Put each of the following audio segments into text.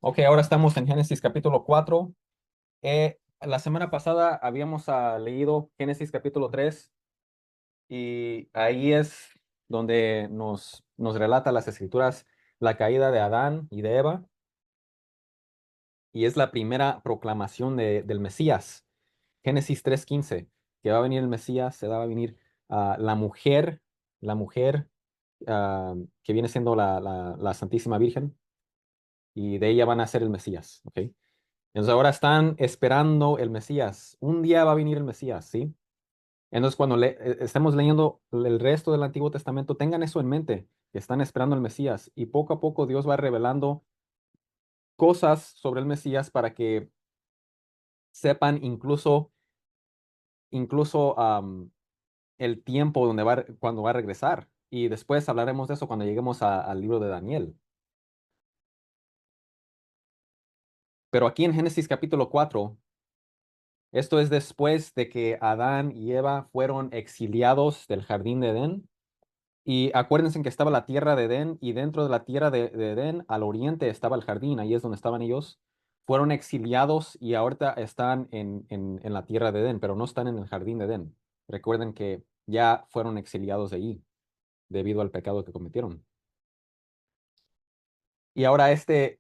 Ok, ahora estamos en Génesis capítulo 4. La semana pasada habíamos leído Génesis capítulo 3 y ahí es donde nos relata las escrituras la caída de Adán y de Eva y es la primera proclamación del Mesías. Génesis 3:15, que va a venir el Mesías, se va a venir la mujer que viene siendo la Santísima Virgen y de ella van a ser el Mesías. ¿Ok? Entonces ahora están esperando el Mesías. Un día va a venir el Mesías, ¿sí? Entonces cuando estemos leyendo el resto del Antiguo Testamento, tengan eso en mente, que están esperando el Mesías. Y poco a poco Dios va revelando cosas sobre el Mesías para que sepan incluso el tiempo cuando va a regresar. Y después hablaremos de eso cuando lleguemos al libro de Daniel. Pero aquí en Génesis capítulo 4, esto es después de que Adán y Eva fueron exiliados del jardín de Edén. Y acuérdense que estaba la tierra de Edén y dentro de la tierra de Edén al oriente estaba el jardín, ahí es donde estaban ellos. Fueron exiliados y ahorita están en la tierra de Edén, pero no están en el jardín de Edén. Recuerden que ya fueron exiliados de ahí debido al pecado que cometieron. Y ahora este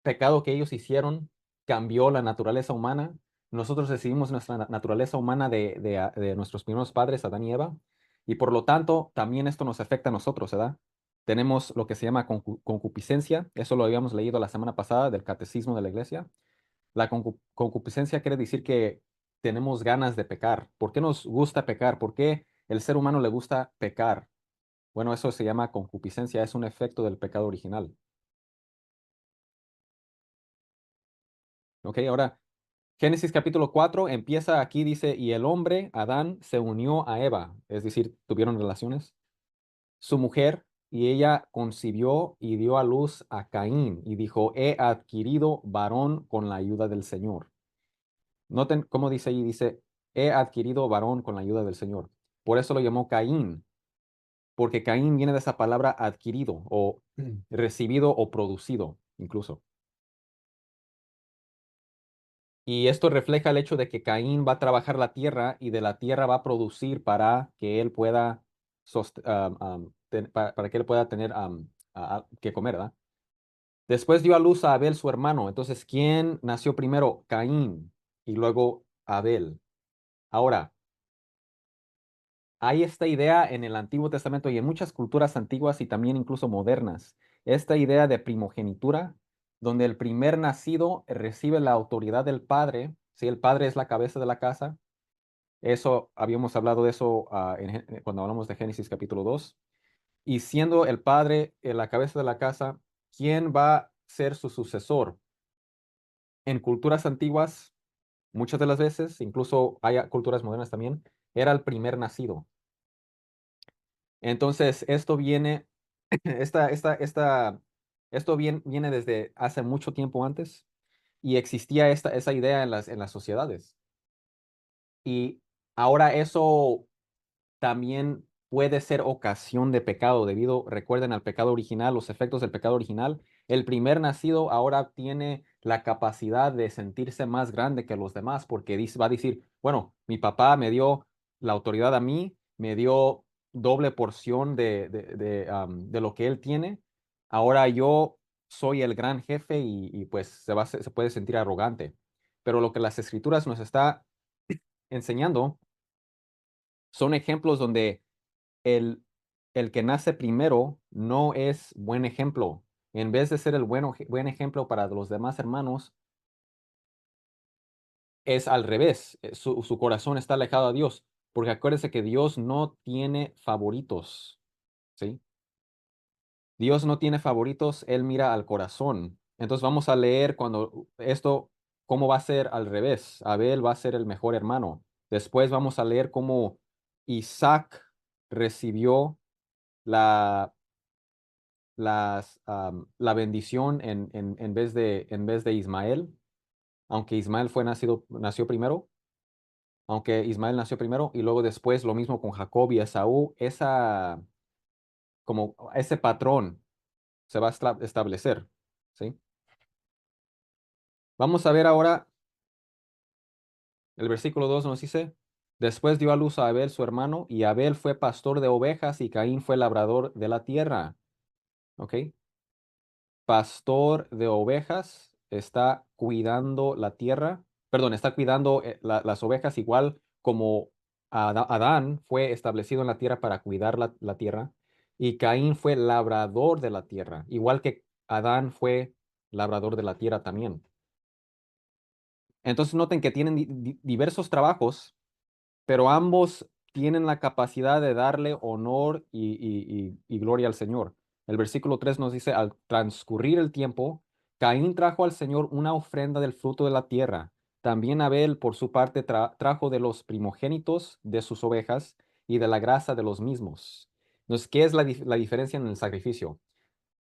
pecado que ellos hicieron cambió la naturaleza humana. Nosotros recibimos nuestra naturaleza humana de nuestros primeros padres, Adán y Eva, y por lo tanto también esto nos afecta a nosotros, ¿verdad? Tenemos lo que se llama concupiscencia, eso lo habíamos leído la semana pasada del Catecismo de la Iglesia. La concupiscencia quiere decir que tenemos ganas de pecar. ¿Por qué nos gusta pecar? ¿Por qué el ser humano le gusta pecar? Bueno, eso se llama concupiscencia, es un efecto del pecado original. ¿Ok? Ahora, Génesis capítulo 4 empieza aquí, dice, y el hombre, Adán, se unió a Eva, es decir, tuvieron relaciones, su mujer, y ella concibió y dio a luz a Caín, y dijo, he adquirido varón con la ayuda del Señor. Noten cómo dice ahí, dice, he adquirido varón con la ayuda del Señor. Por eso lo llamó Caín, porque Caín viene de esa palabra adquirido o recibido o producido, incluso. Y esto refleja el hecho de que Caín va a trabajar la tierra y de la tierra va a producir para que él pueda, para que él pueda tener que comer, ¿verdad? Después dio a luz a Abel, su hermano. Entonces, ¿quién nació primero? Caín y luego Abel. Ahora, hay esta idea en el Antiguo Testamento y en muchas culturas antiguas y también incluso modernas, esta idea de primogenitura, donde el primer nacido recibe la autoridad del padre, si el padre es la cabeza de la casa. Eso, habíamos hablado de eso cuando hablamos de Génesis capítulo 2. Y siendo el padre la cabeza de la casa, ¿quién va a ser su sucesor? En culturas antiguas, muchas de las veces, incluso hay culturas modernas también, era el primer nacido. Entonces, esto viene, viene desde hace mucho tiempo antes y existía esa idea en las sociedades. Y ahora eso también puede ser ocasión de pecado recuerden, al pecado original, los efectos del pecado original. El primer nacido ahora tiene la capacidad de sentirse más grande que los demás porque va a decir, bueno, mi papá me dio la autoridad a mí, me dio doble porción de lo que él tiene. Ahora yo soy el gran jefe y pues se puede sentir arrogante. Pero lo que las escrituras nos está enseñando son ejemplos donde el, el que nace primero no es buen ejemplo. En vez de ser el buen ejemplo para los demás hermanos, es al revés. Su corazón está alejado a Dios, porque acuérdense que Dios no tiene favoritos, ¿sí? Dios no tiene favoritos, Él mira al corazón. Entonces vamos a leer cómo va a ser al revés. Abel va a ser el mejor hermano. Después vamos a leer cómo Isaac recibió la la bendición en vez de Ismael, aunque Ismael nació primero, y luego después lo mismo con Jacob y Esaú, como ese patrón se va a establecer, ¿sí? Vamos a ver ahora el versículo 2 nos dice, después dio a luz a Abel su hermano, y Abel fue pastor de ovejas y Caín fue labrador de la tierra. ¿Ok? Pastor de ovejas está cuidando la tierra, perdón, está cuidando las ovejas igual como Adán fue establecido en la tierra para cuidar la tierra, y Caín fue labrador de la tierra, igual que Adán fue labrador de la tierra también. Entonces noten que tienen diversos trabajos, pero ambos tienen la capacidad de darle honor y gloria al Señor. El versículo 3 nos dice, al transcurrir el tiempo, Caín trajo al Señor una ofrenda del fruto de la tierra. También Abel, por su parte, trajo de los primogénitos de sus ovejas y de la grasa de los mismos. Entonces, ¿qué es la diferencia en el sacrificio?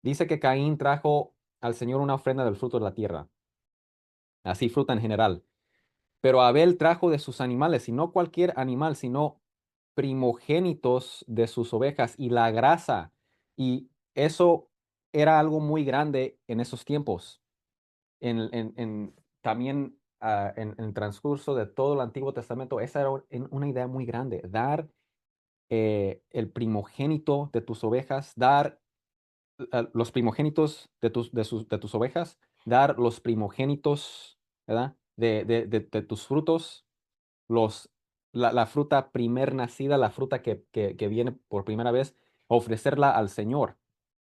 Dice que Caín trajo al Señor una ofrenda del fruto de la tierra, así fruta en general. Pero Abel trajo de sus animales, y no cualquier animal, sino primogénitos de sus ovejas y la grasa. Y eso era algo muy grande en esos tiempos. También en el transcurso de todo el Antiguo Testamento, esa era una idea muy grande. Dar el primogénito de tus ovejas, dar los primogénitos de tus ovejas, dar los primogénitos, ¿verdad? De tus frutos, los, la fruta primer nacida, la fruta que viene por primera vez, ofrecerla al Señor.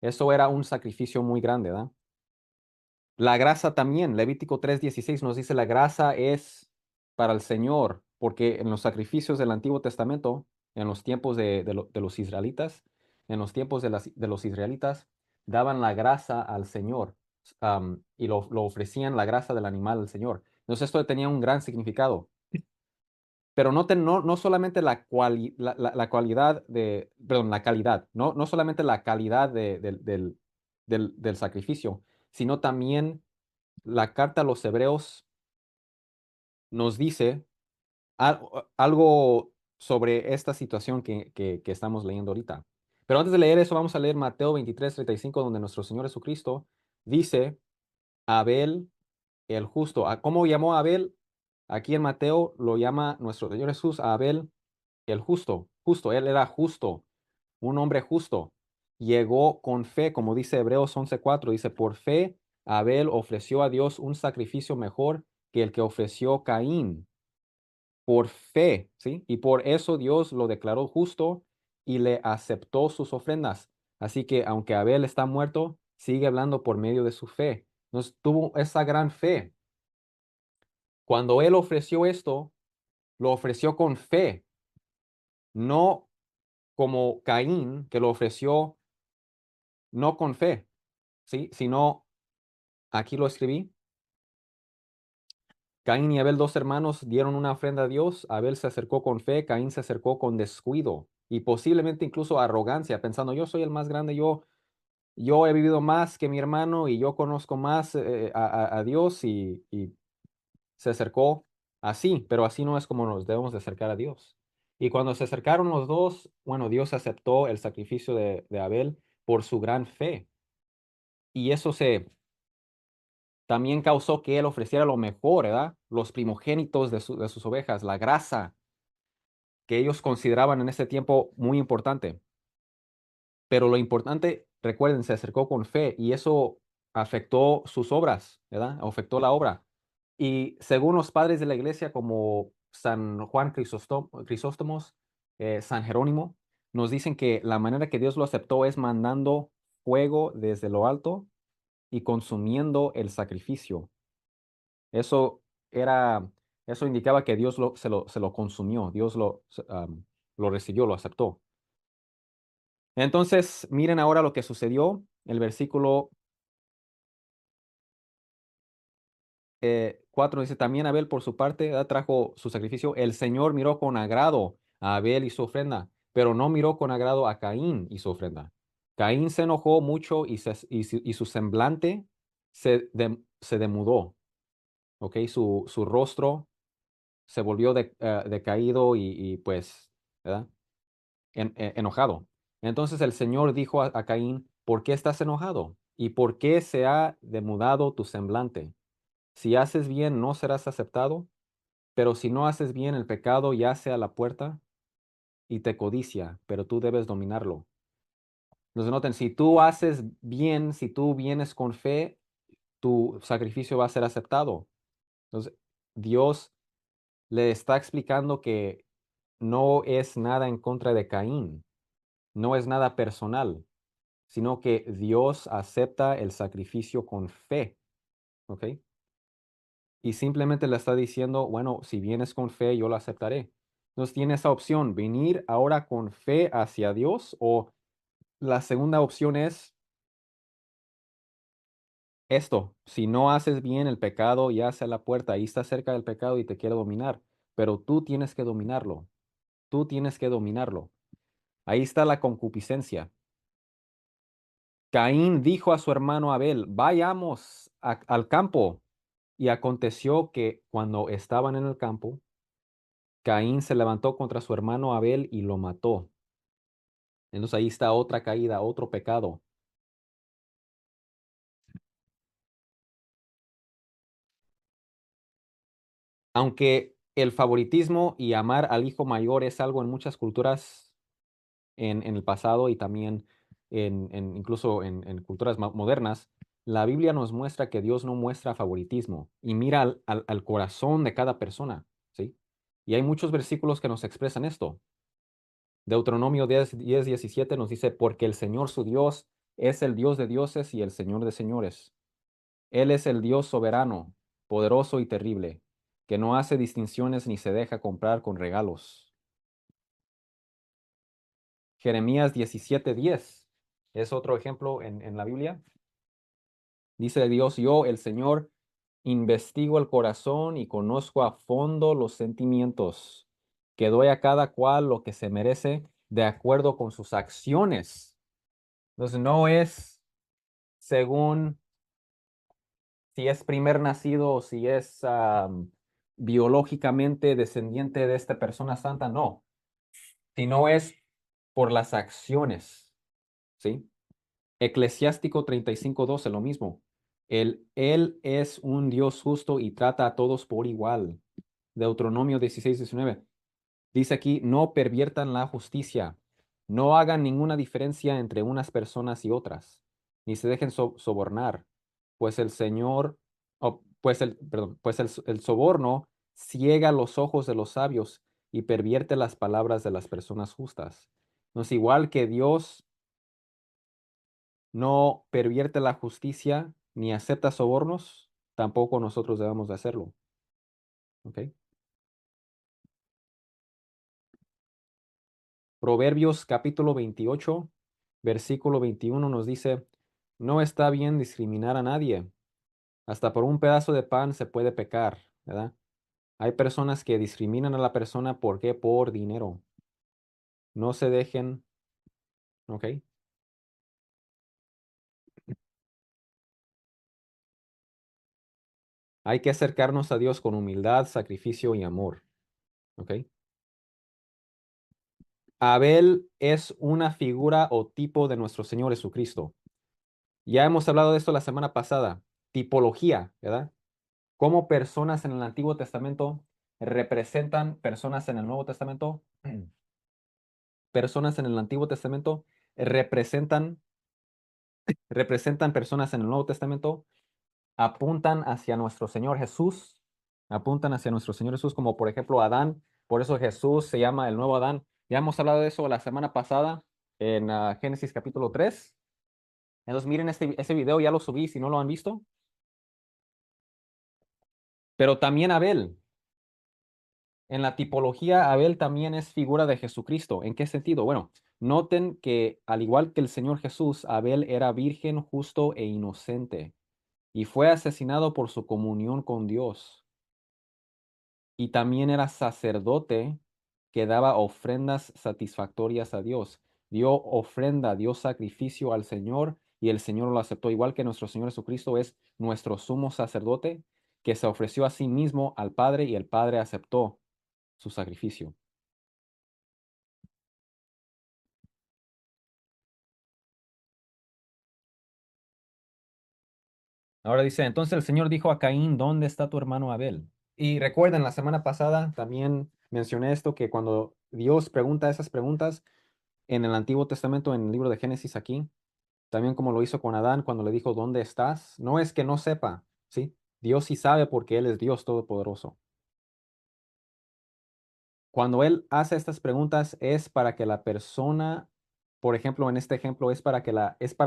Eso era un sacrificio muy grande, ¿verdad? La grasa también, Levítico 3:16 nos dice la grasa es para el Señor, porque en los sacrificios del Antiguo Testamento, en los tiempos de los israelitas, en los tiempos de los israelitas, daban la grasa al Señor, y lo ofrecían la grasa del animal al Señor. Entonces esto tenía un gran significado. Pero noten, no solamente la cualidad perdón, la calidad, no solamente la calidad del sacrificio, sino también la carta a los hebreos nos dice algo sobre esta situación que estamos leyendo ahorita. Pero antes de leer eso, vamos a leer Mateo 23:35, donde nuestro Señor Jesucristo dice, Abel el justo. ¿Cómo llamó a Abel? Aquí en Mateo lo llama nuestro Señor Jesús a Abel el justo, justo, él era justo, un hombre justo. Llegó con fe, como dice Hebreos 11:4, dice, por fe Abel ofreció a Dios un sacrificio mejor que el que ofreció Caín, por fe, ¿sí? Y por eso Dios lo declaró justo y le aceptó sus ofrendas. Así que aunque Abel está muerto, sigue hablando por medio de su fe. Nos tuvo esa gran fe. Cuando él ofreció esto, lo ofreció con fe, no como Caín, que lo ofreció no con fe, ¿sí? Sino, aquí lo escribí, Caín y Abel, dos hermanos, dieron una ofrenda a Dios. Abel se acercó con fe, Caín se acercó con descuido y posiblemente incluso arrogancia, pensando, yo soy el más grande, yo he vivido más que mi hermano y yo conozco más a Dios y se acercó así, pero así no es como nos debemos de acercar a Dios. Y cuando se acercaron los dos, bueno, Dios aceptó el sacrificio de Abel por su gran fe. Y eso también causó que él ofreciera lo mejor, ¿verdad? Los primogénitos de sus ovejas, la grasa que ellos consideraban en ese tiempo muy importante. Pero lo importante, recuerden, se acercó con fe y eso afectó sus obras, ¿verdad? Afectó la obra. Y según los padres de la iglesia, como San Juan Crisóstomos, San Jerónimo, nos dicen que la manera que Dios lo aceptó es mandando fuego desde lo alto y consumiendo el sacrificio. Eso era, eso indicaba que Dios se lo consumió, Dios lo recibió, lo aceptó. Entonces, miren ahora lo que sucedió. El versículo 4 dice, también Abel por su parte trajo su sacrificio. El Señor miró con agrado a Abel y su ofrenda, pero no miró con agrado a Caín y su ofrenda. Caín se enojó mucho y su semblante se demudó, ¿ok? Su rostro se volvió decaído pues, ¿verdad? Enojado. Entonces el Señor dijo a Caín, ¿por qué estás enojado? ¿Y por qué se ha demudado tu semblante? Si haces bien, no serás aceptado, pero si no haces bien, el pecado yace a la puerta y te codicia, pero tú debes dominarlo. Entonces noten, si tú haces bien, si tú vienes con fe, tu sacrificio va a ser aceptado. Entonces, Dios le está explicando que no es nada en contra de Caín, no es nada personal, sino que Dios acepta el sacrificio con fe, ¿ok? Y simplemente le está diciendo, bueno, si vienes con fe, yo lo aceptaré. Entonces tiene esa opción, venir ahora con fe hacia Dios, o la segunda opción es esto, si no haces bien, el pecado ya hace la puerta, ahí está cerca del pecado y te quiere dominar, pero tú tienes que dominarlo, tú tienes que dominarlo. Ahí está la concupiscencia. Caín dijo a su hermano Abel, vayamos al campo. Y aconteció que cuando estaban en el campo, Caín se levantó contra su hermano Abel y lo mató. Entonces ahí está otra caída, otro pecado. Aunque el favoritismo y amar al hijo mayor es algo en muchas culturas en el pasado y también incluso en culturas modernas, la Biblia nos muestra que Dios no muestra favoritismo y mira al corazón de cada persona, ¿sí? Y hay muchos versículos que nos expresan esto. Deuteronomio 10:17 nos dice, porque el Señor su Dios es el Dios de dioses y el Señor de señores. Él es el Dios soberano, poderoso y terrible, que no hace distinciones ni se deja comprar con regalos. Jeremías 17:10 es otro ejemplo en la Biblia. Dice Dios, yo, el Señor, investigo el corazón y conozco a fondo los sentimientos, que doy a cada cual lo que se merece de acuerdo con sus acciones. Entonces no es según si es primer nacido o si es biológicamente descendiente de esta persona santa, no, sino es por las acciones, ¿sí? Eclesiástico 35:12, lo mismo. Él es un Dios justo y trata a todos por igual. Deuteronomio 16:19. Dice aquí, no perviertan la justicia, no hagan ninguna diferencia entre unas personas y otras, ni se dejen sobornar, pues el Señor, perdón, pues el soborno ciega los ojos de los sabios y pervierte las palabras de las personas justas. No es igual que Dios no pervierte la justicia ni acepta sobornos, tampoco nosotros debemos de hacerlo. ¿Ok? Proverbios capítulo 28, versículo 21 nos dice, no está bien discriminar a nadie. Hasta por un pedazo de pan se puede pecar, ¿verdad? Hay personas que discriminan a la persona, ¿por qué? Por dinero. No se dejen, ¿ok? Hay que acercarnos a Dios con humildad, sacrificio y amor, ¿ok? Abel es una figura o tipo de nuestro Señor Jesucristo. Ya hemos hablado de esto la semana pasada. Tipología, ¿verdad? Cómo personas en el Antiguo Testamento representan personas en el Nuevo Testamento. Personas en el Antiguo Testamento representan, representan personas en el Nuevo Testamento, apuntan hacia nuestro Señor Jesús, apuntan hacia nuestro Señor Jesús, como por ejemplo Adán. Por eso Jesús se llama el nuevo Adán. Ya hemos hablado de eso la semana pasada en Génesis capítulo 3. Entonces miren ese video, ya lo subí si no lo han visto. Pero también Abel. En la tipología, Abel también es figura de Jesucristo. ¿En qué sentido? Bueno, noten que al igual que el Señor Jesús, Abel era virgen, justo e inocente y fue asesinado por su comunión con Dios. Y también era sacerdote que daba ofrendas satisfactorias a Dios. Dio ofrenda, dio sacrificio al Señor y el Señor lo aceptó, igual que nuestro Señor Jesucristo es nuestro sumo sacerdote que se ofreció a sí mismo al Padre y el Padre aceptó su sacrificio. Ahora dice, entonces el Señor dijo a Caín, ¿dónde está tu hermano Abel? Y recuerden, la semana pasada también mencioné esto, que cuando Dios pregunta esas preguntas en el Antiguo Testamento, en el libro de Génesis aquí, también como lo hizo con Adán cuando le dijo, ¿dónde estás? No es que no sepa, ¿sí? Dios sí sabe porque Él es Dios Todopoderoso. Cuando Él hace estas preguntas es para que la persona, por ejemplo, en este ejemplo, es para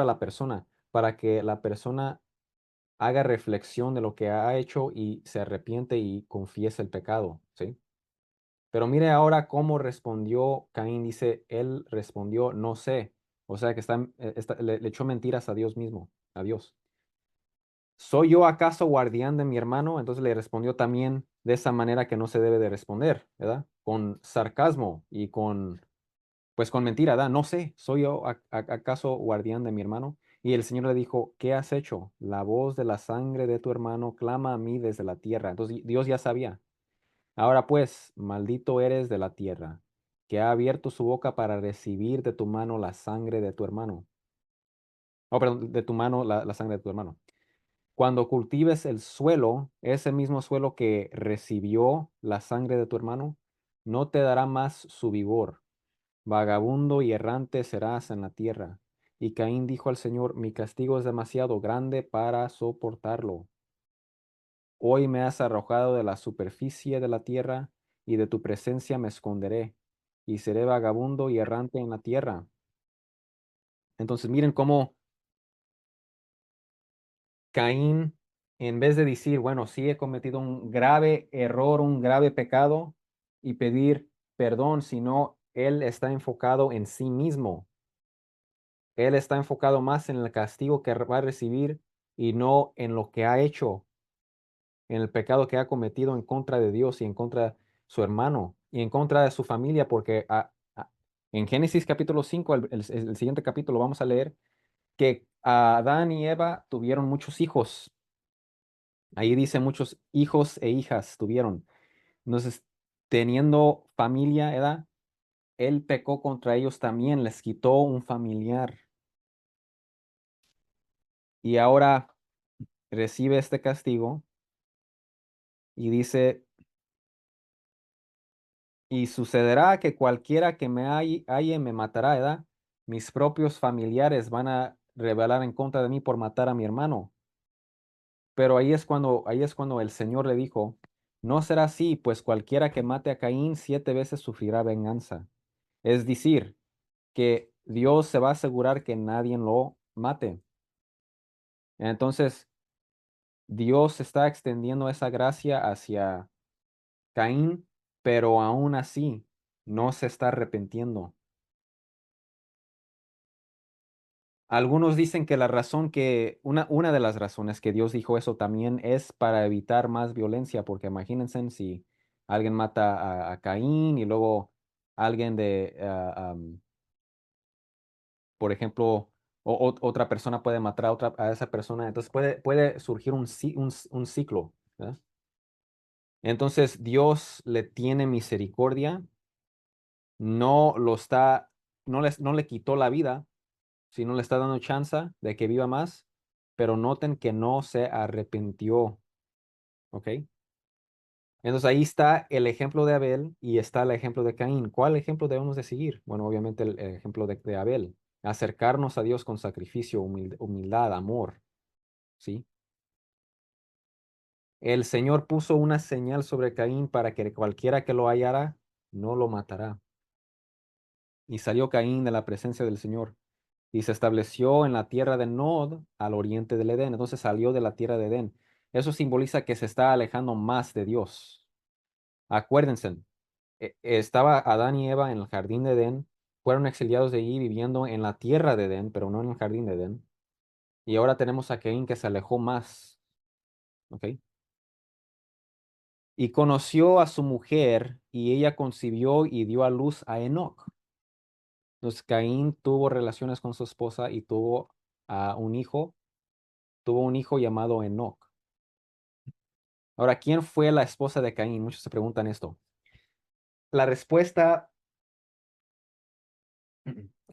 la persona, para que la persona haga reflexión de lo que ha hecho y se arrepiente y confiese el pecado, ¿sí? Pero mire ahora cómo respondió Caín. Dice, él respondió, no sé. O sea que le echó mentiras a Dios mismo, a Dios. ¿Soy yo acaso guardián de mi hermano? Entonces le respondió también de esa manera que no se debe de responder, ¿verdad? Con sarcasmo y pues con mentira, ¿verdad? No sé, ¿soy yo acaso guardián de mi hermano? Y el Señor le dijo, ¿qué has hecho? La voz de la sangre de tu hermano clama a mí desde la tierra. Entonces Dios ya sabía. Ahora pues, maldito eres de la tierra, que ha abierto su boca para recibir de tu mano la sangre de tu hermano. Oh, perdón, de tu mano la sangre de tu hermano. Cuando cultives el suelo, ese mismo suelo que recibió la sangre de tu hermano, no te dará más su vigor. Vagabundo y errante serás en la tierra. Y Caín dijo al Señor, mi castigo es demasiado grande para soportarlo. Hoy me has arrojado de la superficie de la tierra, y de tu presencia me esconderé, y seré vagabundo y errante en la tierra. Entonces miren cómo Caín, en vez de decir, bueno, sí he cometido un grave error, un grave pecado, y pedir perdón, sino él está enfocado en sí mismo. Él está enfocado más en el castigo que va a recibir y no en lo que ha hecho, en el pecado que ha cometido en contra de Dios y en contra de su hermano y en contra de su familia, porque en Génesis capítulo 5, el siguiente capítulo, vamos a leer que Adán y Eva tuvieron muchos hijos. Ahí dice muchos hijos e hijas tuvieron. Entonces, teniendo familia, ¿verdad? Él pecó contra ellos también, les quitó un familiar y ahora recibe este castigo y dice, y sucederá que cualquiera que me halle me matará, ¿verdad? Mis propios familiares van a rebelar en contra de mí por matar a mi hermano. Pero ahí es cuando el Señor le dijo, no será así, pues cualquiera que mate a Caín 7 veces sufrirá venganza. Es decir, que Dios se va a asegurar que nadie lo mate. Entonces, Dios está extendiendo esa gracia hacia Caín, pero aún así no se está arrepintiendo. Algunos dicen que una de las razones que Dios dijo eso también es para evitar más violencia, porque imagínense si alguien mata a Caín y luego alguien por ejemplo, otra persona puede matar a esa persona, entonces puede surgir un ciclo, ¿verdad? Entonces Dios le tiene misericordia, no lo está, no le quitó la vida, sino le está dando chance de que viva más, pero noten que no se arrepintió, ¿ok? Entonces ahí está el ejemplo de Abel y está el ejemplo de Caín. ¿Cuál ejemplo debemos de seguir? Bueno, obviamente el ejemplo de Abel. Acercarnos a Dios con sacrificio, humildad, amor, ¿sí? El Señor puso una señal sobre Caín para que cualquiera que lo hallara no lo matará. Y salió Caín de la presencia del Señor y se estableció en la tierra de Nod, al oriente del Edén. Entonces salió de la tierra de Edén. Eso simboliza que se está alejando más de Dios. Acuérdense, estaba Adán y Eva en el jardín de Edén, fueron exiliados de allí viviendo en la tierra de Edén, pero no en el jardín de Edén. Y ahora tenemos a Caín que se alejó más, ¿ok? Y conoció a su mujer y ella concibió y dio a luz a Enoc. Entonces Caín tuvo relaciones con su esposa y tuvo un hijo llamado Enoc. Ahora, ¿quién fue la esposa de Caín? Muchos se preguntan esto. La respuesta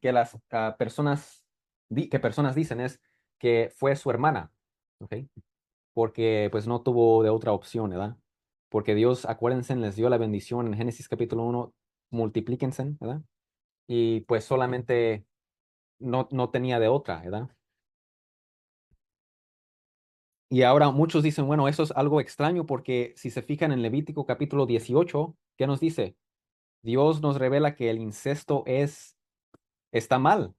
que las personas dicen es que fue su hermana, ¿ok? porque pues no tuvo de otra opción, ¿verdad? Porque Dios, acuérdense, les dio la bendición en Génesis capítulo 1, multiplíquense, ¿verdad? Y pues solamente no tenía de otra, ¿verdad? Y ahora muchos dicen, bueno, eso es algo extraño porque si se fijan en Levítico capítulo 18, ¿qué nos dice? Dios nos revela que el incesto está mal,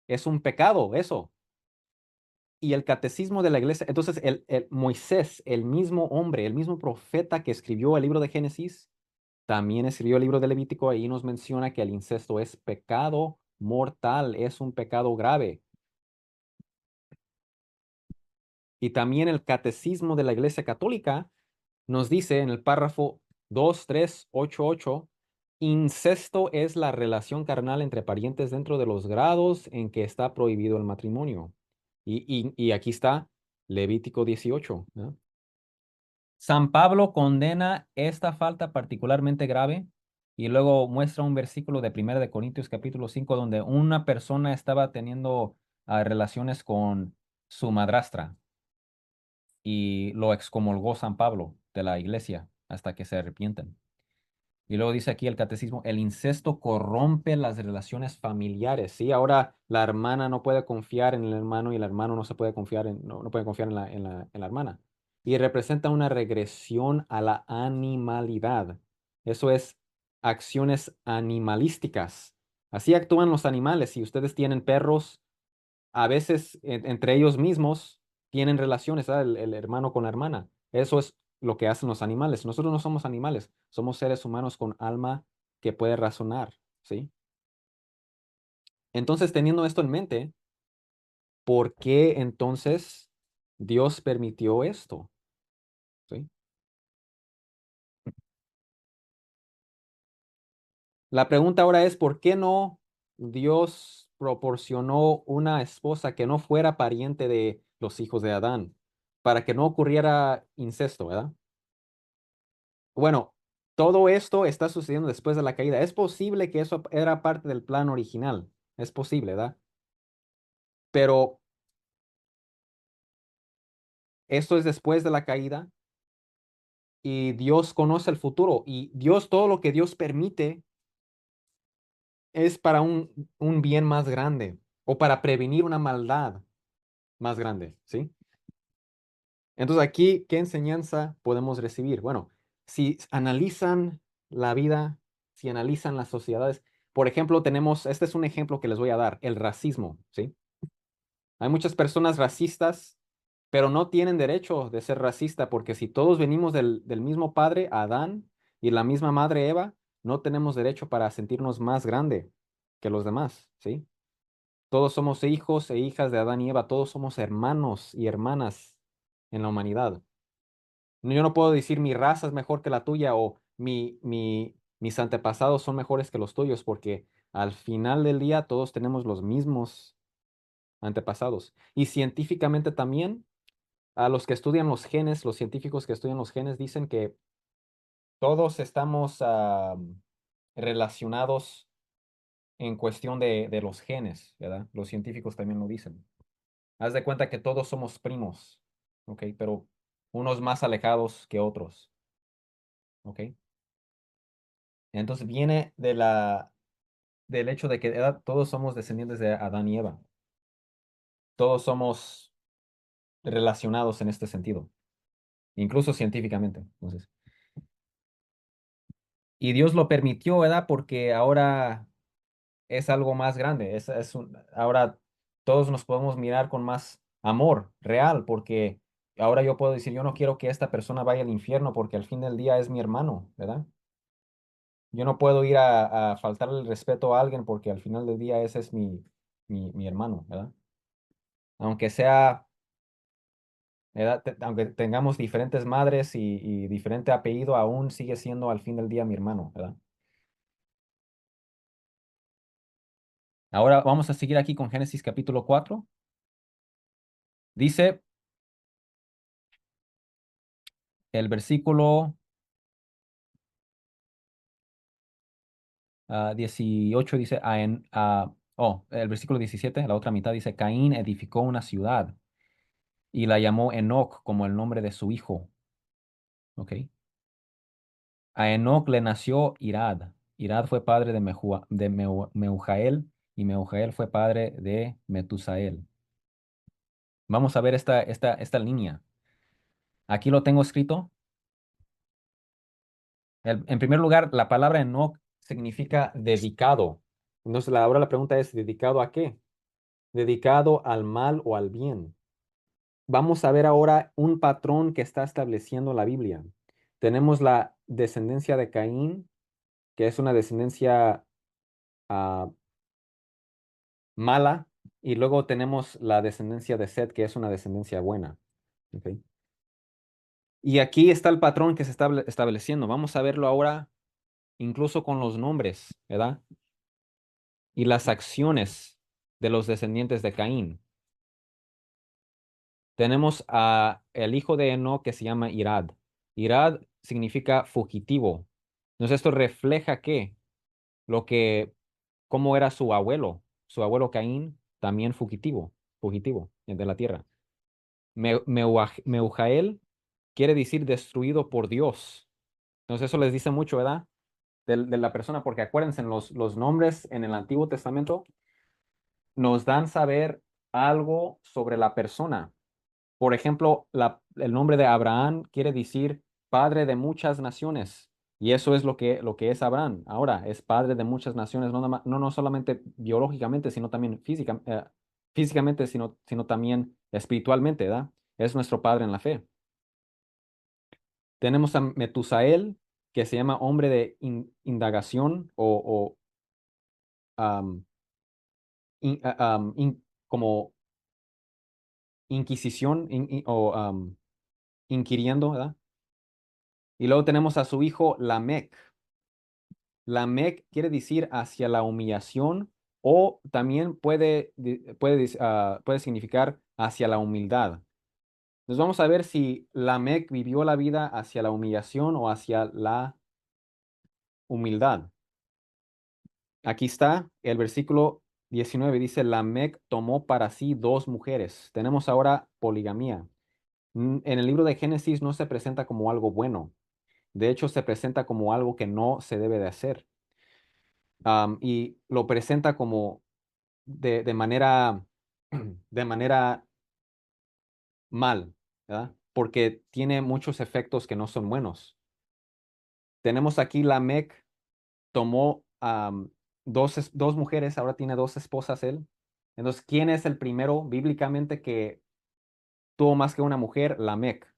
es un pecado, eso. Y el catecismo de la iglesia, entonces el Moisés, el mismo hombre, el mismo profeta que escribió el libro de Génesis, también escribió el libro de Levítico, ahí nos menciona que el incesto es pecado mortal, es un pecado grave. Y también el catecismo de la iglesia católica nos dice en el párrafo 2388, incesto es la relación carnal entre parientes dentro de los grados en que está prohibido el matrimonio. Y aquí está Levítico 18, ¿no? San Pablo condena esta falta particularmente grave y luego muestra un versículo de 1 de Corintios capítulo 5 donde una persona estaba teniendo relaciones con su madrastra y lo excomulgó San Pablo de la iglesia hasta que se arrepienten. Y luego dice aquí el catecismo, el incesto corrompe las relaciones familiares, ¿sí? Ahora la hermana no puede confiar en el hermano y el hermano no se puede confiar no puede confiar en la hermana. Y representa una regresión a la animalidad. Eso es acciones animalísticas. Así actúan los animales. Si ustedes tienen perros, a veces entre ellos mismos tienen relaciones, ¿verdad? El hermano con la hermana. Eso es lo que hacen los animales. Nosotros no somos animales, somos seres humanos con alma que puede razonar, ¿sí? Entonces, teniendo esto en mente, ¿por qué entonces Dios permitió esto? ¿Sí? La pregunta ahora es, ¿por qué no Dios proporcionó una esposa que no fuera pariente de los hijos de Adán para que no ocurriera incesto, ¿verdad? Bueno, todo esto está sucediendo después de la caída. Es posible que eso era parte del plan original. Es posible, ¿verdad? Pero esto es después de la caída y Dios conoce el futuro y Dios, todo lo que Dios permite es para un bien más grande o para prevenir una maldad más grande, ¿sí? Entonces aquí, ¿qué enseñanza podemos recibir? Bueno, si analizan la vida, si analizan las sociedades, por ejemplo, este es un ejemplo que les voy a dar, el racismo, ¿sí? Hay muchas personas racistas, pero no tienen derecho de ser racista porque si todos venimos del mismo padre, Adán, y la misma madre, Eva, no tenemos derecho para sentirnos más grande que los demás, ¿sí? Todos somos hijos e hijas de Adán y Eva, todos somos hermanos y hermanas en la humanidad. Yo no puedo decir mi raza es mejor que la tuya o mis antepasados son mejores que los tuyos porque al final del día todos tenemos los mismos antepasados. Y científicamente también, a los que estudian los genes, los científicos que estudian los genes dicen que todos estamos relacionados en cuestión de los genes, ¿verdad? Los científicos también lo dicen. Haz de cuenta que todos somos primos, ¿ok? Pero unos más alejados que otros, ¿ok? Entonces viene del hecho de que todos somos descendientes de Adán y Eva. Todos somos relacionados en este sentido, incluso científicamente. Entonces, y Dios lo permitió, ¿verdad? Porque ahora es algo más grande. Ahora todos nos podemos mirar con más amor real, porque ahora yo puedo decir, yo no quiero que esta persona vaya al infierno porque al fin del día es mi hermano, ¿verdad? Yo no puedo ir a faltarle el respeto a alguien porque al final del día ese es mi hermano, ¿verdad? Aunque sea, ¿verdad? Aunque tengamos diferentes madres y diferente apellido, aún sigue siendo al fin del día mi hermano, ¿verdad? Ahora vamos a seguir aquí con Génesis capítulo 4. Dice el versículo 18, dice, el versículo 17, la otra mitad dice, Caín edificó una ciudad y la llamó Enoc como el nombre de su hijo. ¿Ok? A Enoc le nació Irad. Irad fue padre de, Meujael y Meujael fue padre de Metusael. Vamos a ver esta línea. Aquí lo tengo escrito. En primer lugar, la palabra Enoc significa dedicado. Entonces, ahora la pregunta es, ¿dedicado a qué? Dedicado al mal o al bien. Vamos a ver ahora un patrón que está estableciendo la Biblia. Tenemos la descendencia de Caín, que es una descendencia ah, mala, y luego tenemos la descendencia de Set, que es una descendencia buena. ¿Ok? Y aquí está el patrón que se está estableciendo. Vamos a verlo ahora incluso con los nombres, ¿verdad? Y las acciones de los descendientes de Caín. Tenemos a el hijo de Enoc que se llama Irad. Irad significa fugitivo. Entonces esto refleja que lo que, cómo era su abuelo Caín, también fugitivo de la tierra. Meujael quiere decir destruido por Dios. Entonces eso les dice mucho, ¿verdad? De la persona, porque acuérdense, los nombres en el Antiguo Testamento nos dan saber algo sobre la persona. Por ejemplo, el nombre de Abraham quiere decir padre de muchas naciones. Y eso es lo que es Abraham. Ahora, es padre de muchas naciones, no solamente biológicamente, sino también físicamente, sino también espiritualmente, ¿verdad? Es nuestro padre en la fe. Tenemos a Metusael, que se llama hombre de indagación o am, como inquisición inquiriendo, ¿verdad? Y luego tenemos a su hijo Lamec. Lamec quiere decir hacia la humillación o también puede significar hacia la humildad. Entonces vamos a ver si Lamec vivió la vida hacia la humillación o hacia la humildad. Aquí está el versículo 19, dice, Lamec tomó para sí dos mujeres. Tenemos ahora poligamía. En el libro de Génesis no se presenta como algo bueno. De hecho, se presenta como algo que no se debe de hacer. Y lo presenta como de manera, de manera mal, ¿verdad? Porque tiene muchos efectos que no son buenos. Tenemos aquí Lamec tomó dos mujeres, ahora tiene dos esposas él. Entonces, ¿quién es el primero bíblicamente que tuvo más que una mujer? Lamec,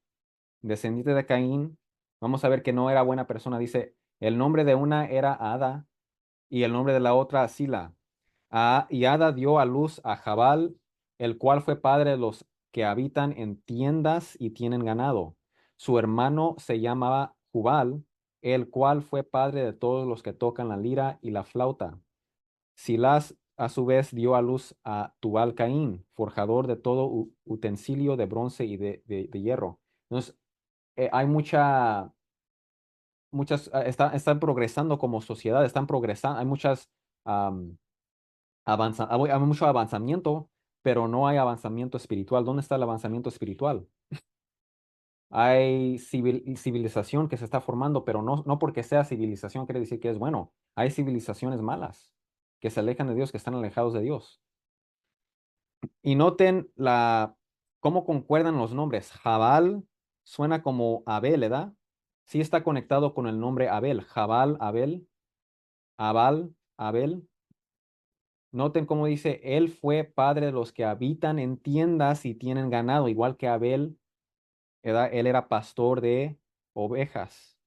descendiente de Caín. Vamos a ver que no era buena persona. Dice, el nombre de una era Ada y el nombre de la otra Sila. Y Ada dio a luz a Jabal, el cual fue padre de los que habitan en tiendas y tienen ganado. Su hermano se llamaba Jubal, el cual fue padre de todos los que tocan la lira y la flauta. Silas a su vez dio a luz a Tubal Caín, forjador de todo utensilio de bronce y de hierro. Entonces, hay están progresando como sociedad, están progresando, hay muchas hay mucho avanzamiento, pero no hay avanzamiento espiritual. ¿Dónde está el avanzamiento espiritual? Hay civilización que se está formando, pero no porque sea civilización quiere decir que es bueno. Hay civilizaciones malas que se alejan de Dios, que están alejados de Dios. Y noten cómo concuerdan los nombres. Jabal suena como Abel, ¿verdad? Sí está conectado con el nombre Abel. Jabal, Abel, Abal, Abel. Noten cómo dice, él fue padre de los que habitan en tiendas y tienen ganado, igual que Abel, ¿verdad? Él era pastor de ovejas.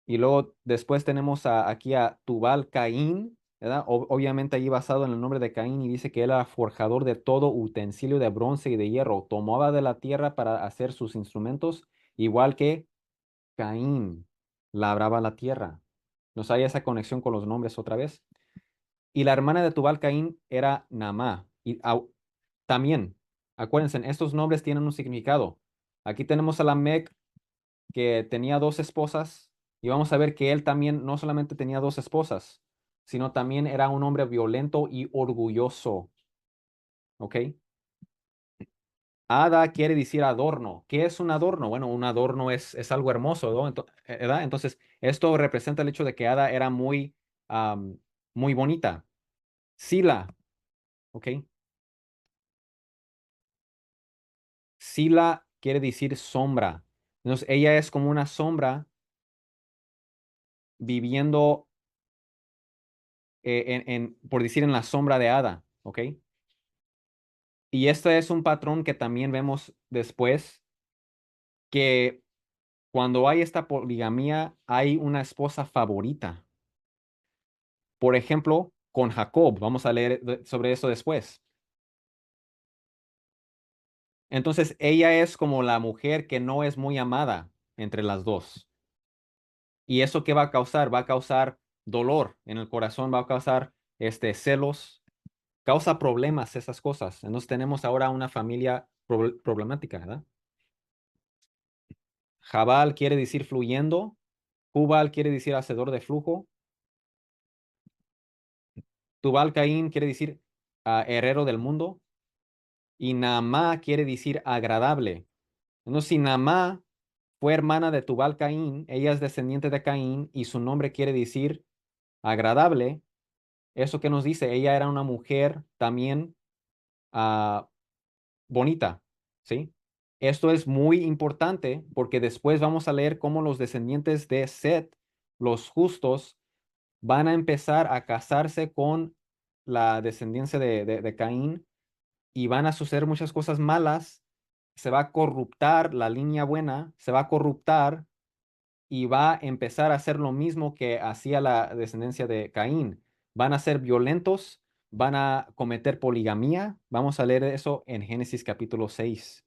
Y luego después tenemos aquí a Tubal Caín, ¿verdad? Obviamente ahí basado en el nombre de Caín y dice que él era forjador de todo utensilio de bronce y de hierro. Tomaba de la tierra para hacer sus instrumentos, igual que Caín labraba la tierra. ¿Nos hay esa conexión con los nombres otra vez? Y la hermana de Tubal Caín era Naamá. Y también, acuérdense, estos nombres tienen un significado. Aquí tenemos a Lamec, que tenía dos esposas, y vamos a ver que él también no solamente tenía dos esposas, sino también era un hombre violento y orgulloso. ¿Ok? Ada quiere decir adorno. ¿Qué es un adorno? Bueno, un adorno es algo hermoso, ¿no? ¿Verdad? Entonces, esto representa el hecho de que Ada era am, muy bonita. Sila, ¿ok? Sila quiere decir sombra. Entonces, ella es como una sombra viviendo, por decir, en la sombra de Ada, ¿ok? Y este es un patrón que también vemos después, que cuando hay esta poligamía, hay una esposa favorita. Por ejemplo, con Jacob, vamos a leer sobre eso después. Entonces, ella es como la mujer que no es muy amada entre las dos. ¿Y eso qué va a causar? Va a causar dolor en el corazón, va a causar celos, causa problemas esas cosas. Entonces tenemos ahora una familia problemática, ¿verdad? Jabal quiere decir fluyendo, Jubal quiere decir hacedor de flujo, Tubal Caín quiere decir herrero del mundo y Naamá quiere decir agradable. Entonces, si Naamá fue hermana de Tubal Caín, ella es descendiente de Caín y su nombre quiere decir agradable. ¿Eso que nos dice? Ella era una mujer también ah, bonita, ¿sí? Esto es muy importante porque después vamos a leer cómo los descendientes de Set, los justos, van a empezar a casarse con la descendencia de Caín y van a suceder muchas cosas malas. Se va a corruptar la línea buena, se va a corruptar y va a empezar a hacer lo mismo que hacía la descendencia de Caín. Van a ser violentos, van a cometer poligamía. Vamos a leer eso en Génesis capítulo 6.